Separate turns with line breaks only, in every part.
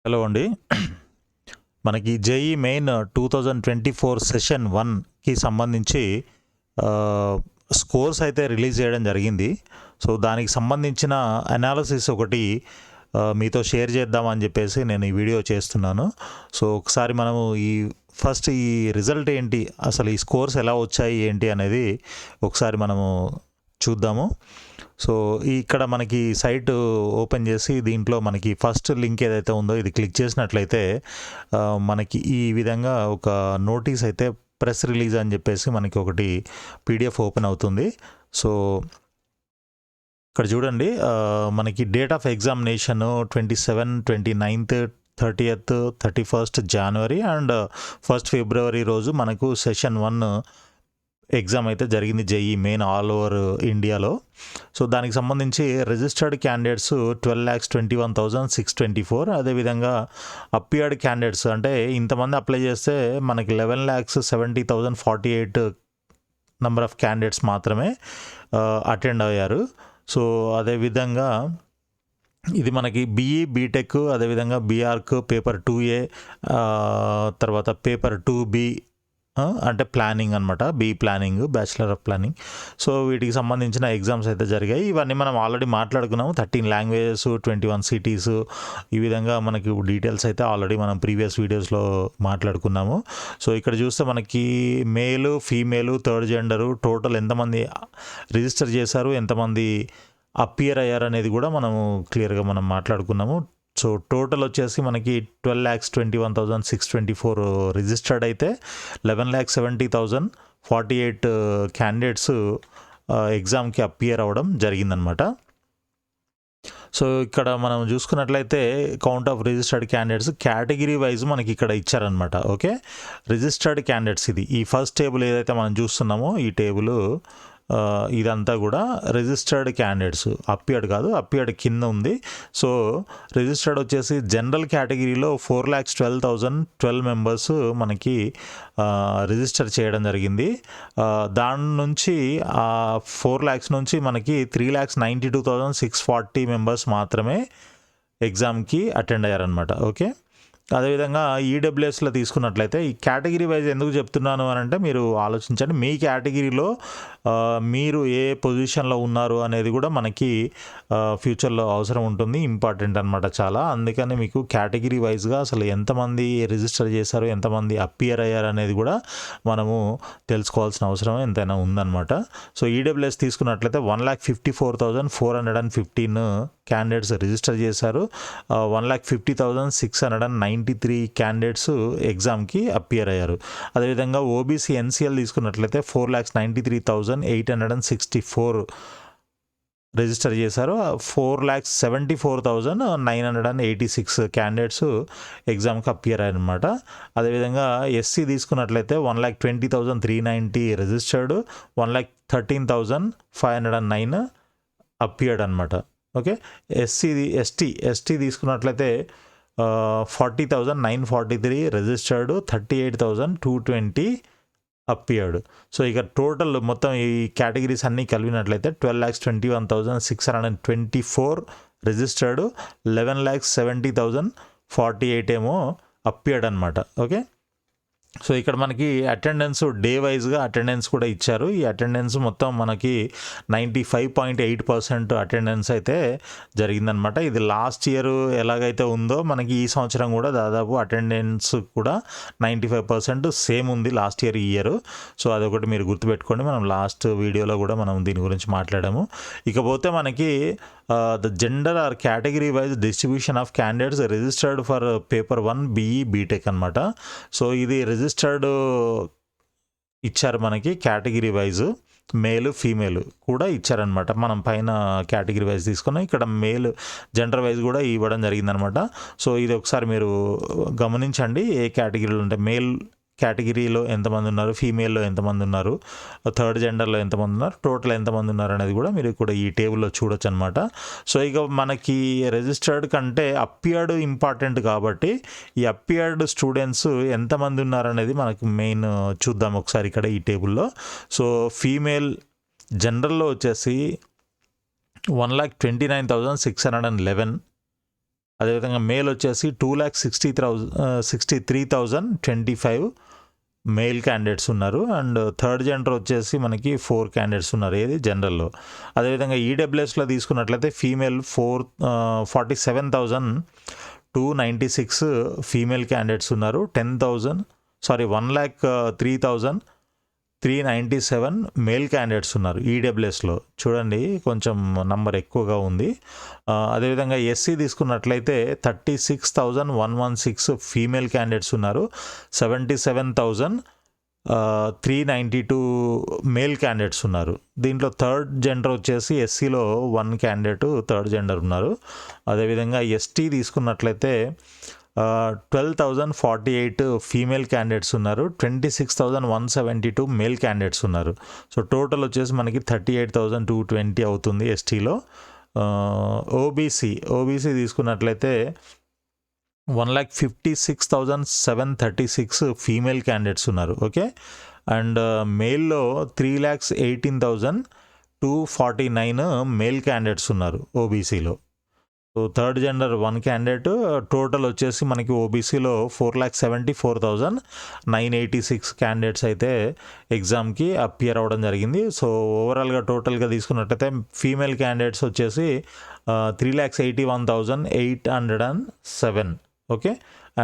Hello అండి. మనకి JEE Main 2024 session 1కి సంబంధించి స్కోర్స్ అయితే రిలీజ్ చేయడం జరిగింది. సో దానికి సంబంధించిన అనాలిసిస్ ఒకటి మీతో షేర్ చేద్దామని చెప్పేసి నేను ఈ వీడియో చేస్తున్నాను. సో ఒకసారి మనము ఫస్ట్ ఈ రిజల్ట్ ఏంటి, అసలు ఈ స్కోర్స్ ఎలా వచ్చాయి ఏంటి అనేది ఒకసారి మనము చూద్దాము. సో ఇక్కడ మనకి సైట్ ఓపెన్ చేసి దీంట్లో మనకి ఫస్ట్ లింక్ ఏదైతే ఉందో ఇది క్లిక్ చేసినట్లయితే మనకి ఈ విధంగా ఒక నోటీస్ అయితే ప్రెస్ రిలీజ్ అని చెప్పేసి మనకి ఒకటి పీడిఎఫ్ ఓపెన్ అవుతుంది. సో ఇక్కడ చూడండి, మనకి date of examination 27, 29, 30th, 31st January and 1st ఫిబ్రవరి రోజు మనకు సెషన్ 1 ఎగ్జామ్ అయితే జరిగింది, జేఈ మెయిన్ ఆల్ ఓవర్ ఇండియాలో. సో దానికి సంబంధించి రిజిస్టర్డ్ క్యాండిడేట్స్ 12,21,624. అదేవిధంగా అపియర్డ్ క్యాండిడేట్స్ అంటే ఇంతమంది అప్లై చేస్తే మనకి 11,70,048 నెంబర్ ఆఫ్ క్యాండిడేట్స్ మాత్రమే అటెండ్ అయ్యారు. సో అదేవిధంగా ఇది మనకి బీఈ, బీటెక్, అదేవిధంగా బీఆర్క్, పేపర్ 2A, తర్వాత పేపర్ 2B అంటే ప్లానింగ్ అనమాట, B planning, bachelor of planning. So వీటికి సంబంధించిన ఎగ్జామ్స్ అయితే జరిగాయి. ఇవన్నీ మనం ఆల్రెడీ మాట్లాడుకున్నాము. 13 లాంగ్వేజెస్, 21 సిటీస్, ఈ విధంగా మనకి డీటెయిల్స్ అయితే ఆల్రెడీ మనం ప్రీవియస్ వీడియోస్లో మాట్లాడుకున్నాము. సో ఇక్కడ చూస్తే మనకి మేలు, ఫీమేలు, థర్డ్ జెండరు, టోటల్ ఎంతమంది రిజిస్టర్ చేశారు, ఎంతమంది అపియర్ అయ్యారు అనేది కూడా మనము క్లియర్గా మనం మాట్లాడుకున్నాము. సో టోటల్ వచ్చేసి మనకి 12,21,624 రిజిస్టర్డ్ అయితే 11,70,048 క్యాండిడేట్స్ ఎగ్జామ్కి అపియర్ అవ్వడం జరిగిందనమాట. సో ఇక్కడ మనం చూసుకున్నట్లయితే count of registered candidates category wise మనకి ఇక్కడ ఇచ్చారనమాట. ఓకే, రిజిస్టర్డ్ క్యాండిడేట్స్ ఇది ఈ ఫస్ట్ టేబుల్ ఏదైతే మనం చూస్తున్నామో ఈ టేబుల్ ఇదంతా కూడా రిజిస్టర్డ్ క్యాండిడేట్స్, అపియర్డ్ కాదు, అపియర్డ్ కింద ఉంది. సో రిజిస్టర్డ్ వచ్చేసి జనరల్ కేటగిరీలో 4,12,012 మెంబర్స్ మనకి రిజిస్టర్ చేయడం జరిగింది. దాని నుంచి 4 lakhs నుంచి మనకి 3,92,640 మెంబర్స్ మాత్రమే ఎగ్జామ్కి అటెండ్ అయ్యారనమాట. ఓకే, అదేవిధంగా ఈడబ్ల్యూఎస్లో తీసుకున్నట్లయితే ఈ కేటగిరీ వైజ్ ఎందుకు చెప్తున్నాను అని అంటే మీరు ఆలోచించండి, మీ కేటగిరీలో మీరు ఏ పొజిషన్లో ఉన్నారు అనేది కూడా మనకి ఫ్యూచర్లో అవసరం ఉంటుంది, ఇంపార్టెంట్ అనమాట చాలా. అందుకని మీకు కేటగిరీ వైజ్గా అసలు ఎంతమంది రిజిస్టర్ చేశారు, ఎంతమంది అపియర్ అయ్యారు అనేది కూడా మనము తెలుసుకోవాల్సిన అవసరం ఎంతైనా ఉందన్నమాట. సో ఈడబ్ల్యూఎస్ తీసుకున్నట్లయితే 1,54,415 క్యాండిడేట్స్ రిజిస్టర్ చేశారు. 1,50,693 క్యాండిడేట్స్ ఎగ్జామ్కి అపియర్ అయ్యారు. అదేవిధంగా ఓబీసీ ఎన్సీఎల్ తీసుకున్నట్లయితే 4,93,864 రిజిస్టర్ చేశారు. 4,74,986 క్యాండిడేట్స్ ఎగ్జామ్కి అపియర్ అయ్యారనమాట. అదేవిధంగా ఎస్సీ తీసుకున్నట్లయితే 1,20,390 రిజిస్టర్డ్, 1,13,509 అపియర్డ్ అనమాట. ఓకే, ఎస్టీ తీసుకున్నట్లయితే 40,943 రిజిస్టర్డ్, 38,220 అపియర్డ్. సో ఇక టోటల్ మొత్తం ఈ కేటగిరీస్ అన్నీ కలిపినట్లయితే 12,21,624 రిజిస్టర్డ్, 11,70,048 ఏమో అపియర్డ్ అనమాట. ఓకే, సో ఇక్కడ మనకి అటెండెన్స్ డే వైజ్గా అటెండెన్స్ కూడా ఇచ్చారు. ఈ అటెండెన్స్ మొత్తం మనకి 95.8% అటెండెన్స్ అయితే జరిగిందనమాట. ఇది లాస్ట్ ఇయర్ ఎలాగైతే ఉందో మనకి ఈ సంవత్సరం కూడా దాదాపు అటెండెన్స్ కూడా 95% సేమ్ ఉంది లాస్ట్ ఇయర్, ఈ ఇయర్. సో అదొకటి మీరు గుర్తుపెట్టుకోండి, మనం లాస్ట్ వీడియోలో కూడా మనం దీని గురించి మాట్లాడాము. ఇకపోతే మనకి the gender or category wise distribution of candidates registered for paper 1 BE BTech అనమాట. సో ఇది రిజిస్టర్డ్ ఇచ్చారు మనకి కేటగిరీ వైజ్, మేలు ఫీమేల్ కూడా ఇచ్చారనమాట. మనం పైన కేటగిరీ వైజ్ తీసుకున్నాం, ఇక్కడ మేల్ జెండర్ వైజ్ కూడా ఇవ్వడం జరిగిందనమాట. సో ఇది ఒకసారి మీరు గమనించండి, ఏ కేటగిరీలో అంటే మేల్ కేటగిరీలో ఎంతమంది ఉన్నారు, ఫీమేల్లో ఎంతమంది ఉన్నారు, థర్డ్ జెండర్లో ఎంతమంది ఉన్నారు, టోటల్ ఎంతమంది ఉన్నారు అనేది కూడా మీరు కూడా ఈ టేబుల్లో చూడొచ్చు అనమాట. సో ఇక మనకి రిజిస్టర్డ్ కంటే అపియర్డ్ ఇంపార్టెంట్ కాబట్టి ఈ అపియర్డ్ స్టూడెంట్స్ ఎంతమంది ఉన్నారనేది మనకు మెయిన్ చూద్దాం ఒకసారి ఇక్కడ ఈ టేబుల్లో. సో ఫీమేల్ జనరల్లో వచ్చేసి 1,29,611 అదేవిధంగా మేల్ వచ్చేసి 2,63,025 మేల్ క్యాండిడేట్స్ ఉన్నారు. అండ్ థర్డ్ జెండర్ వచ్చేసి మనకి 4 క్యాండిడేట్స్ ఉన్నారు ఏది జనరల్లో. అదేవిధంగా ఈడబ్ల్యూఎస్లో తీసుకున్నట్లయితే ఫీమేల్ 47,296 ఫీమేల్ క్యాండిడేట్స్ ఉన్నారు. 1,03,397 మేల్ క్యాండిడేట్స్ ఉన్నారు ఈడబ్ల్యూఎస్లో. చూడండి కొంచెం నంబర్ ఎక్కువగా ఉంది. అదేవిధంగా ఎస్సీ తీసుకున్నట్లయితే 36,116 ఫీమేల్ క్యాండిడేట్స్ ఉన్నారు. 77,392 మేల్ క్యాండిడేట్స్ ఉన్నారు. దీంట్లో థర్డ్ జెండర్ వచ్చేసి ఎస్సీలో 1 క్యాండిడేట్ థర్డ్ జెండర్ ఉన్నారు. అదేవిధంగా ఎస్టీ తీసుకున్నట్లయితే 12,048 ఫీమేల్ క్యాండిడేట్స్ ఉన్నారు. 26,172 మేల్ క్యాండిడేట్స్ ఉన్నారు. సో టోటల్ వచ్చేసి మనకి 38,220 అవుతుంది ఎస్టీలో. ఓబీసీ తీసుకున్నట్లయితే 1,56,736 ఫీమేల్ క్యాండిడేట్స్ ఉన్నారు. ఓకే. అండ్ మేల్లో 3,18,249 మేల్ క్యాండిడేట్స్ ఉన్నారు ఓబీసీలో. So third gender 1 candidate. Total వచ్చేసి మనకి ఓబీసీలో 4,74,986 క్యాండిడేట్స్ అయితే ఎగ్జామ్కి అపియర్ అవ్వడం జరిగింది. సో ఓవరాల్గా టోటల్గా తీసుకున్నట్టయితే ఫీమేల్ క్యాండిడేట్స్ వచ్చేసి 3,81,807. ఓకే.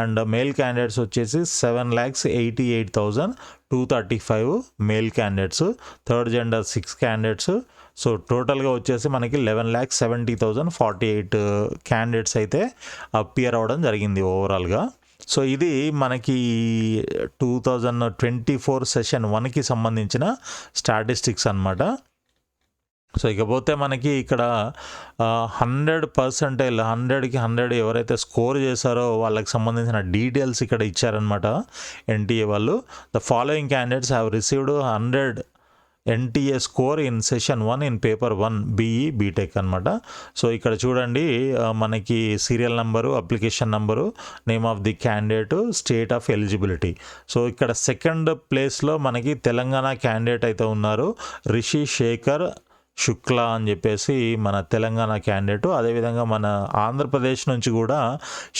అండ్ మేల్ క్యాండిడేట్స్ వచ్చేసి 7,88,235 male candidates. Third gender 6 candidates. So టోటల్గా వచ్చేసి మనకి 11,70,048 క్యాండిడేట్స్ అయితే అపియర్ అవ్వడం జరిగింది ఓవరాల్గా. సో ఇది మనకి 2024 సెషన్ 1కి సంబంధించిన స్టాటిస్టిక్స్ అన్నమాట. సో ఇకపోతే మనకి ఇక్కడ 100% 100కి 100 ఎవరైతే స్కోర్ చేశారో వాళ్ళకి సంబంధించిన డీటెయిల్స్ ఇక్కడ ఇచ్చారనమాట ఎన్టీఏ వాళ్ళు. The following candidates have received 100 NTA score in session 1 in paper 1 BE BTech అనమాట. సో ఇక్కడ చూడండి మనకి serial number, application number, name of the candidate, state of eligibility. So ఇక్కడ సెకండ్ ప్లేస్లో మనకి తెలంగాణ క్యాండిడేట్ అయితే ఉన్నారు, రిషి శేఖర్ శుక్లా అని చెప్పేసి మన తెలంగాణ క్యాండిడేట్. అదేవిధంగా మన ఆంధ్రప్రదేశ్ నుంచి కూడా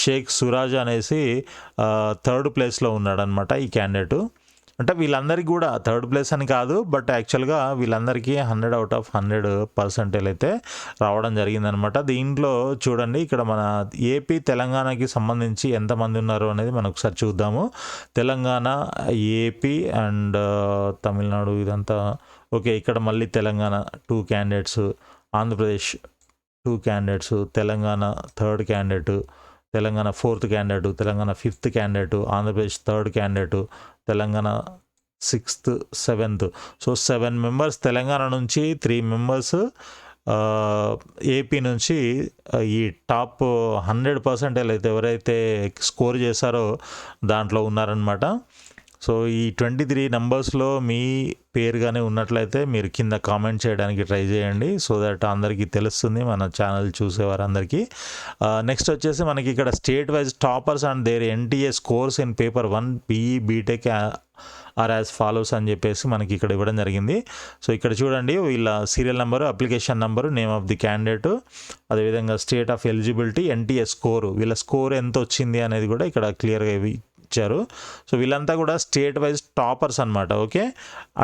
షేక్ సురాజ్ అనేసి థర్డ్ ప్లేస్లో ఉన్నాడనమాట ఈ క్యాండిడేటు. అంటే వీళ్ళందరికీ కూడా థర్డ్ ప్లేస్ అని కాదు, బట్ యాక్చువల్గా వీళ్ళందరికీ 100 out of 100% అయితే రావడం జరిగిందనమాట. దీంట్లో చూడండి ఇక్కడ మన ఏపీ తెలంగాణకి సంబంధించి ఎంతమంది ఉన్నారు అనేది మనం ఒకసారి చూద్దాము. తెలంగాణ, ఏపీ అండ్ తమిళనాడు ఇదంతా ఓకే. ఇక్కడ మళ్ళీ Telangana 2 candidates, Andhra Pradesh 2 candidates, Telangana third candidate, Telangana 4th candidate, Telangana 5th candidate, Andhra Pradesh 3rd candidate, Telangana 6th 7th. So 7 members Telangana నుంచి, 3 మెంబర్స్ ఏపీ నుంచి ఈ టాప్ 100% అయితే ఎవరైతే స్కోర్ చేశారో దాంట్లో ఉన్నారనమాట. సో ఈ 23 నెంబర్స్లో మీ పేరుగానే ఉన్నట్లయితే మీరు కింద కామెంట్ చేయడానికి ట్రై చేయండి, సో దట్ అందరికీ తెలుస్తుంది మన ఛానల్ చూసేవారందరికీ. నెక్స్ట్ వచ్చేసి మనకి ఇక్కడ state wise toppers and their NTA scores in paper 1 BE BTech are as follows అని చెప్పేసి మనకి ఇక్కడ ఇవ్వడం జరిగింది. సో ఇక్కడ చూడండి వీళ్ళ serial number, application number, name of the candidate, అదేవిధంగా state of eligibility, NTA score, వీళ్ళ స్కోర్ ఎంత వచ్చింది అనేది కూడా ఇక్కడ క్లియర్గా ఇచ్చారు. సో వీళ్ళంతా కూడా స్టేట్ వైజ్ టాపర్స్ అనమాట. ఓకే.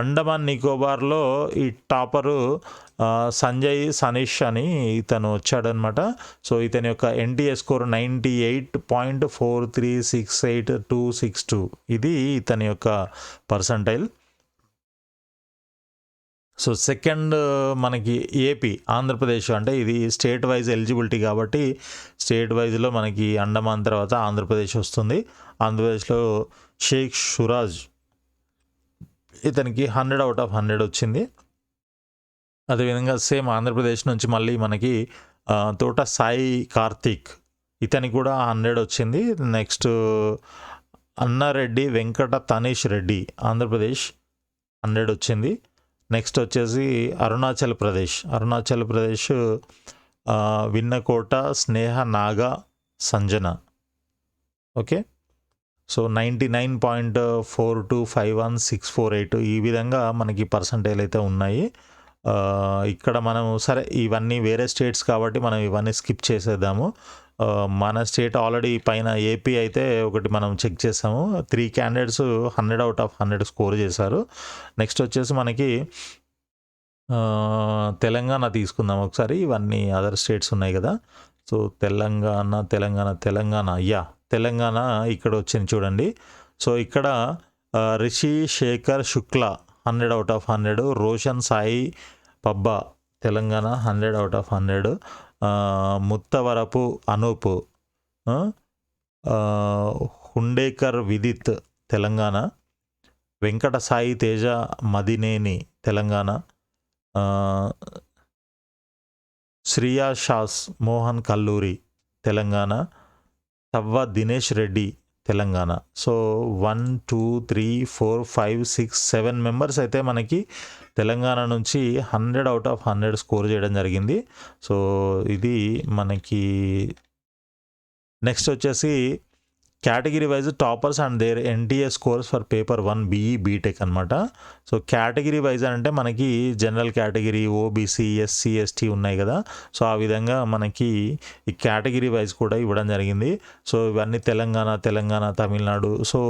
అండమాన్ నికోబార్లో ఈ టాపరు సంజయ్ సనీష్ అని ఇతను వచ్చాడనమాట. సో ఇతని యొక్క ఎన్టీఏ స్కోర్ 98.4368262. ఇది ఇతని యొక్క పర్సంటైల్. సో సెకండ్ మనకి ఏపీ, ఆంధ్రప్రదేశ్ అంటే ఇది స్టేట్ వైజ్ ఎలిజిబిలిటీ కాబట్టి స్టేట్ వైజ్లో మనకి అండమాన్ తర్వాత ఆంధ్రప్రదేశ్ వస్తుంది. ఆంధ్రప్రదేశ్లో షేక్ సురాజ్, ఇతనికి 100 out of 100 వచ్చింది. అదేవిధంగా సేమ్ ఆంధ్రప్రదేశ్ నుంచి మళ్ళీ మనకి తోట సాయి కార్తీక్, ఇతనికి కూడా 100 వచ్చింది. నెక్స్ట్ అన్నారెడ్డి వెంకట తనీష్ రెడ్డి, ఆంధ్రప్రదేశ్ 100 వచ్చింది. నెక్స్ట్ వచ్చేసి అరుణాచల్ ప్రదేశ్ విన్నకోట స్నేహ నాగా సంజన. ఓకే. సో 99.4251648 ఈ విధంగా మనకి పర్సంటేజ్ అయితే ఉన్నాయి. ఇక్కడ మనం సరే ఇవన్నీ వేరే స్టేట్స్ కాబట్టి మనం ఇవన్నీ స్కిప్ చేసేద్దాము. మన స్టేట్ ఆల్రెడీ పైన ఏపీ అయితే ఒకటి మనం చెక్ చేసాము. 3 క్యాండిడేట్స్ 100 అవుట్ ఆఫ్ 100 స్కోర్ చేశారు. నెక్స్ట్ వచ్చేసి మనకి తెలంగాణ తీసుకుందాం ఒకసారి. ఇవన్నీ అదర్ స్టేట్స్ ఉన్నాయి కదా. సో తెలంగాణ ఇక్కడ వచ్చింది చూడండి. సో ఇక్కడ Rishi Shekhar Shukla 100 out of 100, Roshan Sai Pabba Telangana 100 out of 100, Muttavarapu Anup, Hundekar Vidith Telangana, Venkata Sai Teja Madineni Telangana, Shriya షాస్ మోహన్ కల్లూరి తెలంగాణ, తవ్వ దినేష్ రెడ్డి తెలంగాణ. సో 1 2 3 4 5 6 7 మెంబర్స్ అయితే మనకి తెలంగాణ నుంచి 100 అవుట్ ఆఫ్ 100 స్కోర్ చేయడం జరిగింది. సో ఇది మనకి నెక్స్ట్ వచ్చేసి category wise toppers and their NTA scores for paper 1 BE BTech అనమాట. సో కేటగిరీ వైజ్ అంటే మనకి general category, OBC, SC, ST ఉన్నాయి కదా. సో ఆ విధంగా మనకి ఈ కేటగిరీ వైజ్ కూడా ఇవ్వడం జరిగింది. సో ఇవన్నీ తెలంగాణ, తమిళనాడు. సో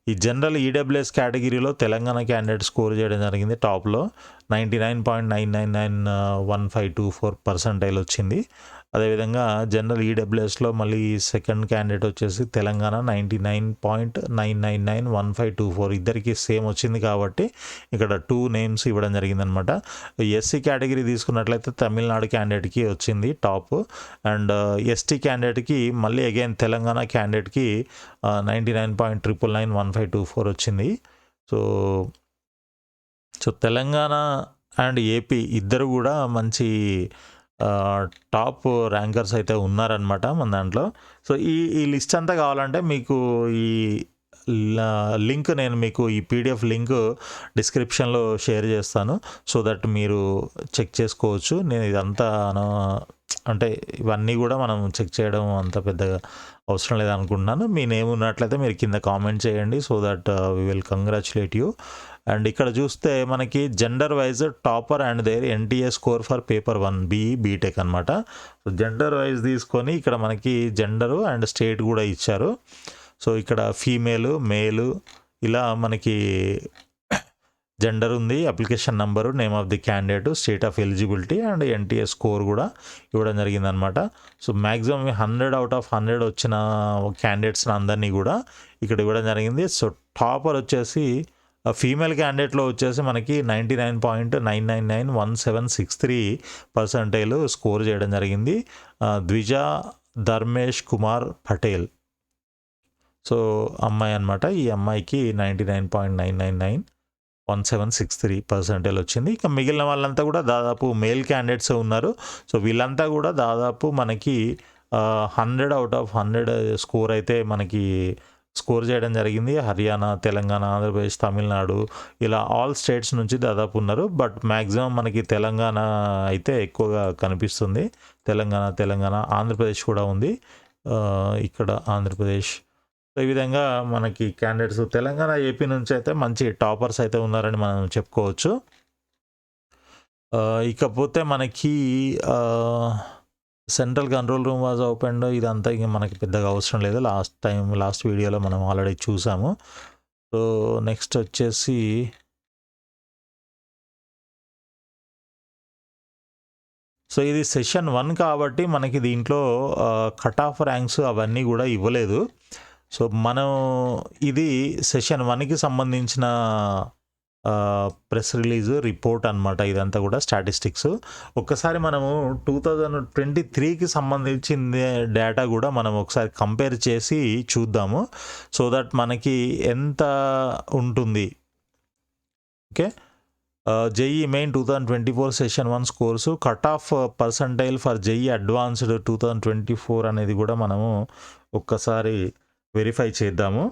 ఈ జనరల్ ఈడబ్ల్యూఎస్ కేటగిరీలో తెలంగాణ క్యాండిడేట్ స్కోర్ చేయడం జరిగింది టాప్లో 99.999152% వచ్చింది. అదేవిధంగా జనరల్ ఈడబ్ల్యూఎస్లో మళ్ళీ సెకండ్ క్యాండిడేట్ వచ్చేసి తెలంగాణ 99.9991524 ఇద్దరికి సేమ్ వచ్చింది కాబట్టి ఇక్కడ 2 నేమ్స్ ఇవ్వడం జరిగిందనమాట. ఎస్సీ కేటగిరీ తీసుకున్నట్లయితే తమిళనాడు క్యాండిడేట్కి వచ్చింది టాప్, అండ్ ఎస్టీ క్యాండిడేట్కి మళ్ళీ అగైన్ తెలంగాణ క్యాండిడేట్కి 99.9991524 వచ్చింది. సో తెలంగాణ అండ్ ఏపీ ఇద్దరు కూడా మంచి టాప్ ర్యాంకర్స్ అయితే ఉన్నారనమాట మన దాంట్లో. సో ఈ లిస్ట్ అంతా కావాలంటే మీకు ఈ లింక్ నేను మీకు ఈ పీడిఎఫ్ లింక్ డిస్క్రిప్షన్లో షేర్ చేస్తాను. సో దట్ మీరు చెక్ చేసుకోవచ్చు. నేను ఇదంతా అంటే ఇవన్నీ కూడా మనం చెక్ చేయడం అంత పెద్దగా అవసరం లేదనుకుంటున్నాను. మీ నేమ్ ఉన్నట్లయితే మీరు కింద కామెంట్ చేయండి. So that we will congratulate you. And ఇక్కడ చూస్తే మనకి gender wise topper and their NTA score for paper 1 BE BTech అనమాట. సో జెండర్ వైజ్ తీసుకొని ఇక్కడ మనకి జెండరు అండ్ స్టేట్ కూడా ఇచ్చారు. సో ఇక్కడ ఫీమేలు, మేలు ఇలా మనకి జెండర్ ఉంది, application number, name of the candidate, state of eligibility and NTA score కూడా ఇవ్వడం జరిగిందనమాట. సో మ్యాక్సిమం 100 అవుట్ ఆఫ్ 100 వచ్చిన క్యాండిడేట్స్ని అందరినీ కూడా ఇక్కడ ఇవ్వడం జరిగింది. సో టాపర్ వచ్చేసి ఫీమేల్ క్యాండిడేట్లో వచ్చేసి మనకి 99.9991763% స్కోర్ చేయడం జరిగింది. ద్విజ ధర్మేష్ కుమార్ పటేల్, సో అమ్మాయి అనమాట. ఈ అమ్మాయికి 99.9991763% వచ్చింది. ఇక మిగిలిన వాళ్ళంతా కూడా దాదాపు మేల్ క్యాండిడేట్స్ ఉన్నారు. సో వీళ్ళంతా కూడా దాదాపు మనకి 100 అవుట్ ఆఫ్ 100 స్కోర్ అయితే మనకి స్కోర్ చేయడం జరిగింది. హర్యానా, తెలంగాణ, ఆంధ్రప్రదేశ్, తమిళనాడు ఇలా ఆల్ స్టేట్స్ నుంచి దాదాపు ఉన్నారు. బట్ మ్యాక్సిమం మనకి తెలంగాణ అయితే ఎక్కువగా కనిపిస్తుంది. తెలంగాణ, ఆంధ్రప్రదేశ్ కూడా ఉంది ఇక్కడ ఆంధ్రప్రదేశ్. ఈ విధంగా మనకి క్యాండిడేట్స్ తెలంగాణ, ఏపీ నుంచి అయితే మంచి టాపర్స్ అయితే ఉన్నారని మనం చెప్పుకోవచ్చు. ఇకపోతే మనకి central control room was open, ఇదంతా ఇంకా మనకి పెద్దగా అవసరం లేదు. లాస్ట్ వీడియోలో మనం ఆల్రెడీ చూసాము. సో నెక్స్ట్ వచ్చేసి సో ఇది సెషన్ 1 కాబట్టి మనకి దీంట్లో కట్ ఆఫ్ ర్యాంక్స్ అవన్నీ కూడా ఇవ్వలేదు. సో మనం ఇది సెషన్ 1కి సంబంధించిన ప్రెస్ రిలీజ్ రిపోర్ట్ అనమాట. ఇదంతా కూడా స్టాటిస్టిక్స్. ఒక్కసారి మనము 2023కి సంబంధించిన డేటా కూడా మనం ఒకసారి కంపేర్ చేసి చూద్దాము. సో దట్ మనకి ఎంత ఉంటుంది. Okay, JEE Main 2024 session 1 scores, cut off percentile for JEE Advanced 2024 అనేది కూడా మనము ఒక్కసారి వెరిఫై చేద్దాము.